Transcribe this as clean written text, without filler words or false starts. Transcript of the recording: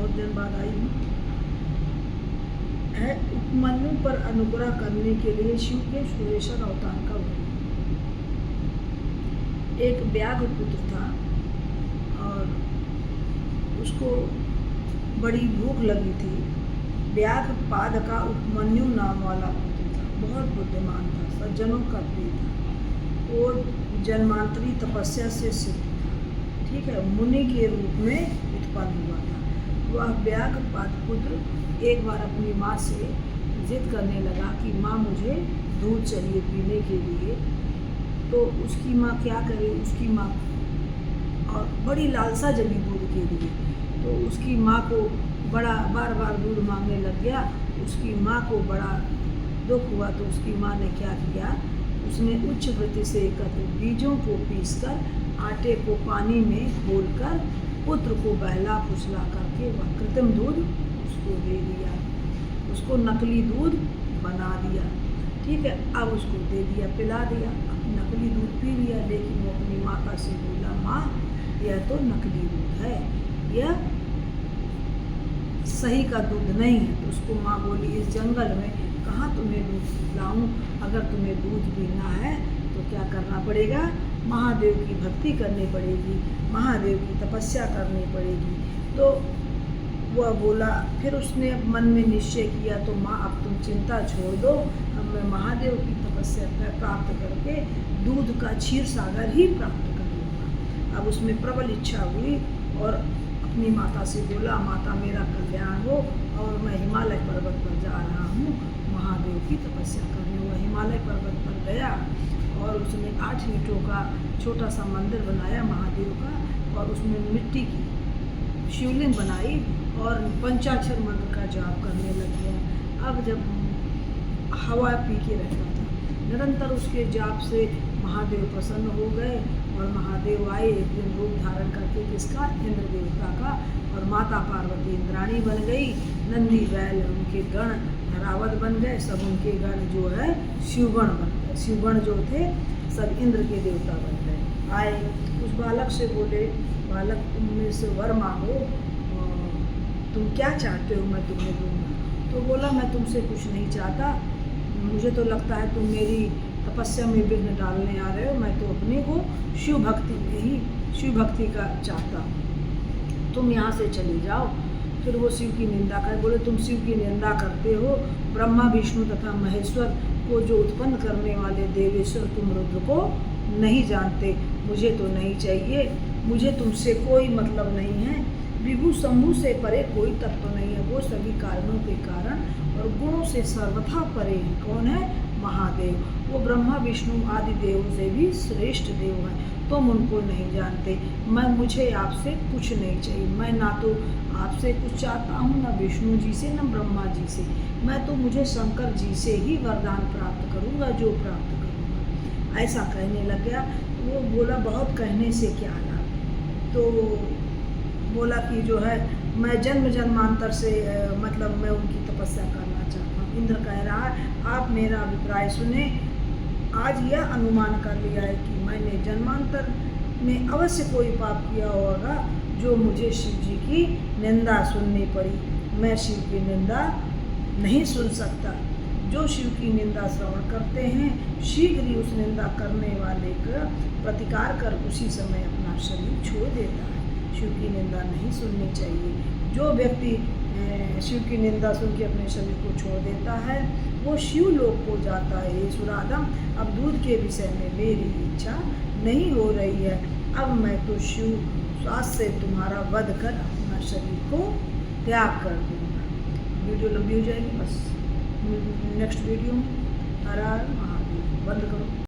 बहुत दिन बाद आई हूँ, है उपमन्यु पर अनुग्रह करने के लिए शिव के सुरेश्वर अवतार का वर्णन। एक व्याघ्र पुत्र था और उसको बड़ी भूख लगी थी। व्याघ्र पाद का उपमन्यु नाम वाला पुत्र था, बहुत बुद्धिमान था, सज्जनों का प्रिय था। वो जन्मांतरी तपस्या से सिद्ध था, ठीक है, मुनि के रूप में उत्पन्न हुआ था। वह व्याघ्र पाद पुत्र एक बार अपनी माँ से जिद करने लगा कि माँ मुझे दूध चाहिए पीने के लिए। तो उसकी माँ क्या करे, उसकी माँ और बड़ी लालसा जगी दूध के लिए, तो उसकी माँ को बड़ा बार बार दूध मांगने लग गया। उसकी माँ को बड़ा दुख हुआ, तो उसकी माँ ने क्या किया, उसने उच्च वृत्ति से एकत्रित बीजों को पीसकर आटे को पानी में घोलकर पुत्र को बहला फुसला करके वह कृत्रिम दूध उसको दे दिया, उसको नकली दूध बना दिया, ठीक है। अब उसको दे दिया, पिला दिया, नकली दूध पी लिया। लेकिन वो अपनी माता से बोला, माँ यह तो नकली दूध है, यह सही का दूध नहीं है। तो उसको माँ बोली, इस जंगल में कहाँ तुम्हें दूध लाऊं, अगर तुम्हें दूध पीना है तो क्या करना पड़ेगा, महादेव की भक्ति करनी पड़ेगी, महादेव की तपस्या करनी पड़ेगी। तो वह बोला, फिर उसने मन में निश्चय किया, तो माँ अब तुम चिंता छोड़ दो, अब मैं महादेव की तपस्या प्राप्त करके दूध का क्षीर सागर ही प्राप्त कर लूँगा। अब उसमें प्रबल इच्छा हुई और अपनी माता से बोला, माता मेरा कल्याण हो और मैं हिमालय पर्वत पर जा रहा हूँ महादेव की तपस्या करने। हुआ हिमालय पर्वत पर गया और उसने 8 ईंटों का छोटा सा मंदिर बनाया महादेव का, और उसमें मिट्टी की शिवलिंग बनाई और पंचाक्षर मंत्र का जाप करने लग गया। अब जब हवा पी के रहता था, निरंतर उसके जाप से महादेव प्रसन्न हो गए और महादेव आए एक दिन रूप धारण करके, किसका, इंद्र देवता का, और माता पार्वती इंद्राणी बन गई, नंदी बैल उनके गण रावत बन गए, सब उनके गण जो है शिवगण बन गए, शिवगण जो थे सब इंद्र के देवता बन गए। आए उस बालक से बोले, बालक तुम मेरे से वर मांगो, तुम क्या चाहते हो मैं तुम्हें दूंगा। तो बोला, मैं तुमसे कुछ नहीं चाहता, मुझे तो लगता है तुम मेरी तपस्या में विघ्न डालने आ रहे हो, मैं तो अपने को शिव भक्ति में ही शिव भक्ति का चाहता हूँ, तुम यहाँ से चले जाओ। फिर वो शिव की निंदा कर बोले, तुम शिव की निंदा करते हो, ब्रह्मा विष्णु तथा महेश्वर को जो उत्पन्न करने वाले देवेश्वर तुम रुद्र को नहीं जानते, मुझे तो नहीं चाहिए, मुझे तुमसे कोई मतलब नहीं है। विभु शंभु से परे कोई तत्व नहीं है, वो सभी कारणों के कारण और गुणों से सर्वथा परे हैं। कौन है, महादेव, वो ब्रह्मा विष्णु आदि देवों से भी श्रेष्ठ देव हैं, तुम उनको नहीं जानते। मुझे आपसे कुछ नहीं चाहिए, मैं ना तो आपसे कुछ चाहता हूँ, ना विष्णु जी से, ना ब्रह्मा जी से, मैं तो मुझे शंकर जी से ही वरदान प्राप्त करूँगा, जो प्राप्त करूँगा। ऐसा कहने लग गया। वो बोला, बहुत कहने से क्या लाभ। तो बोला कि जो है मैं जन्म जन्मांतर से मतलब मैं उनकी तपस्या करना चाहता हूँ। इंद्र कह रहा है, आप मेरा अभिप्राय सुने, आज यह अनुमान कर लिया है कि मैंने जन्मांतर में अवश्य कोई पाप किया होगा जो मुझे शिव जी की निंदा सुननी पड़ी। मैं शिव की निंदा नहीं सुन सकता। जो शिव की निंदा श्रवण करते हैं, शीघ्र ही उस निंदा करने वाले का प्रतिकार कर उसी समय अपना शरीर छोड़ देता है। शिव की निंदा नहीं सुननी चाहिए। जो व्यक्ति शिव की निंदा सुन के अपने शरीर को छोड़ देता है, वो शिव लोक को जाता है। ये सुरादम, अब दूध के विषय में मेरी इच्छा नहीं हो रही है, अब मैं तो शिव श्वास से तुम्हारा वध कर अपना शरीर को त्याग कर दूँगा। वीडियो लंबी हो जाएगी, बस नेक्स्ट वीडियो में। हर हर महादेव। बंद करो।